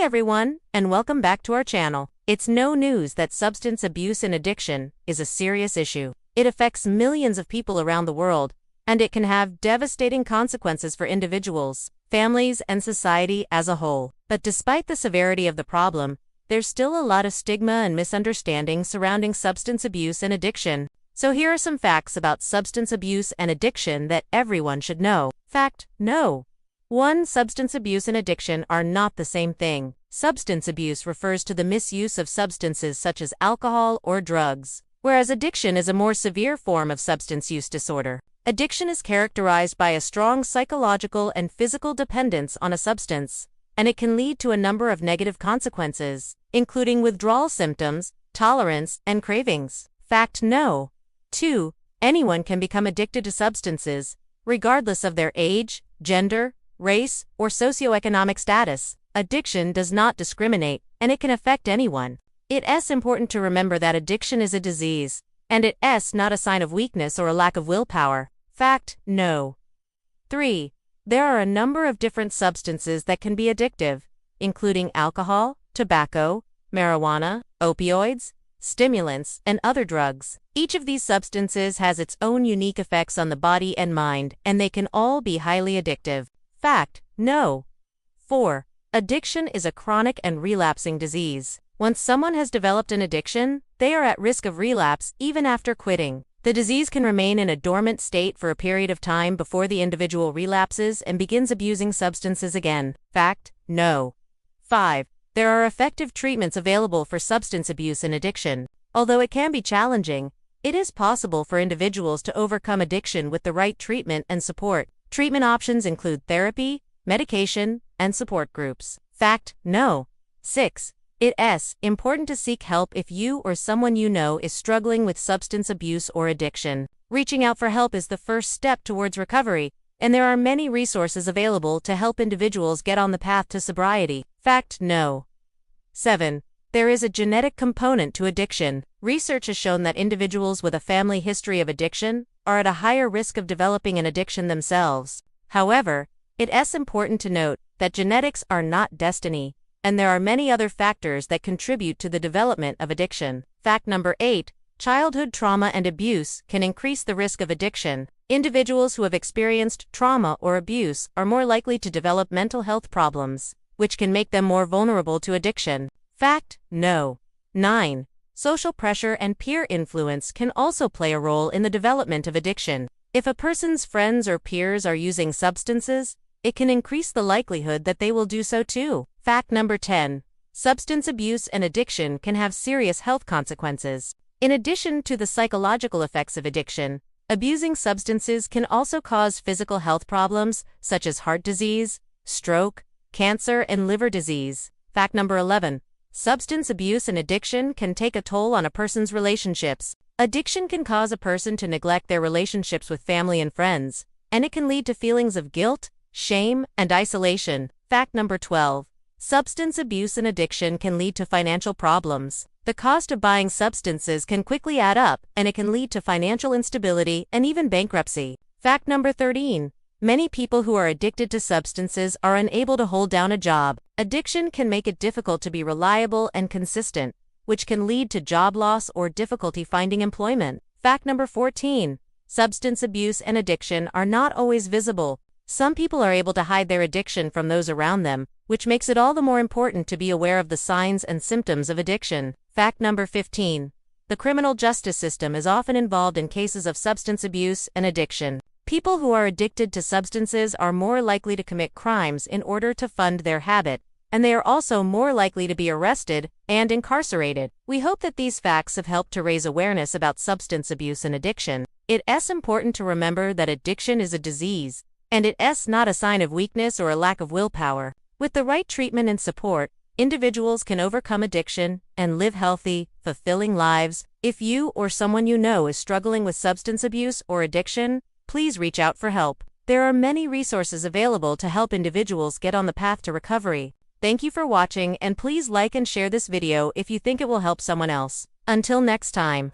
everyone, and welcome back to our channel. It's no news that substance abuse and addiction is a serious issue. It affects millions of people around the world, and it can have devastating consequences for individuals, families, and society as a whole. But despite the severity of the problem, there's still a lot of stigma and misunderstanding surrounding substance abuse and addiction. So here are some facts about substance abuse and addiction that everyone should know. Fact: no. 1. Substance abuse and addiction are not the same thing. Substance abuse refers to the misuse of substances such as alcohol or drugs, whereas addiction is a more severe form of substance use disorder. Addiction is characterized by a strong psychological and physical dependence on a substance, and it can lead to a number of negative consequences, including withdrawal symptoms, tolerance, and cravings. Fact: no. 2. Anyone can become addicted to substances, regardless of their age, gender, race, or socioeconomic status. Addiction does not discriminate, and it can affect anyone. It's important to remember that addiction is a disease, and it's not a sign of weakness or a lack of willpower. Fact: no. 3. There are a number of different substances that can be addictive, including alcohol, tobacco, marijuana, opioids, stimulants, and other drugs. Each of these substances has its own unique effects on the body and mind, and they can all be highly addictive. Fact: no. 4. Addiction is a chronic and relapsing disease. Once someone has developed an addiction, they are at risk of relapse even after quitting. The disease can remain in a dormant state for a period of time before the individual relapses and begins abusing substances again. Fact: no. 5. There are effective treatments available for substance abuse and addiction. Although it can be challenging, it is possible for individuals to overcome addiction with the right treatment and support. Treatment options include therapy, medication, and support groups. Fact: no. 6. It's important to seek help if you or someone you know is struggling with substance abuse or addiction. Reaching out for help is the first step towards recovery, and there are many resources available to help individuals get on the path to sobriety. Fact: no. 7. There is a genetic component to addiction. Research has shown that individuals with a family history of addiction are at a higher risk of developing an addiction themselves. However, it's important to note that genetics are not destiny, and there are many other factors that contribute to the development of addiction. Fact number 8. Childhood trauma and abuse can increase the risk of addiction. Individuals who have experienced trauma or abuse are more likely to develop mental health problems, which can make them more vulnerable to addiction. Fact: no. 9. Social pressure and peer influence can also play a role in the development of addiction. If a person's friends or peers are using substances, it can increase the likelihood that they will do so too. Fact number 10. Substance abuse and addiction can have serious health consequences. In addition to the psychological effects of addiction, abusing substances can also cause physical health problems such as heart disease, stroke, cancer, and liver disease. Fact number 11. Substance abuse and addiction can take a toll on a person's relationships. Addiction can cause a person to neglect their relationships with family and friends, and it can lead to feelings of guilt, shame, and isolation. Fact number 12. Substance abuse and addiction can lead to financial problems. The cost of buying substances can quickly add up, and it can lead to financial instability and even bankruptcy. Fact number 13. Many people who are addicted to substances are unable to hold down a job. Addiction can make it difficult to be reliable and consistent, which can lead to job loss or difficulty finding employment. Fact number 14. Substance abuse and addiction are not always visible. Some people are able to hide their addiction from those around them, which makes it all the more important to be aware of the signs and symptoms of addiction. Fact number 15. The criminal justice system is often involved in cases of substance abuse and addiction. People who are addicted to substances are more likely to commit crimes in order to fund their habit, and they are also more likely to be arrested and incarcerated. We hope that these facts have helped to raise awareness about substance abuse and addiction. It's important to remember that addiction is a disease, and it's not a sign of weakness or a lack of willpower. With the right treatment and support, individuals can overcome addiction and live healthy, fulfilling lives. If you or someone you know is struggling with substance abuse or addiction, please reach out for help. There are many resources available to help individuals get on the path to recovery. Thank you for watching, and please like and share this video if you think it will help someone else. Until next time.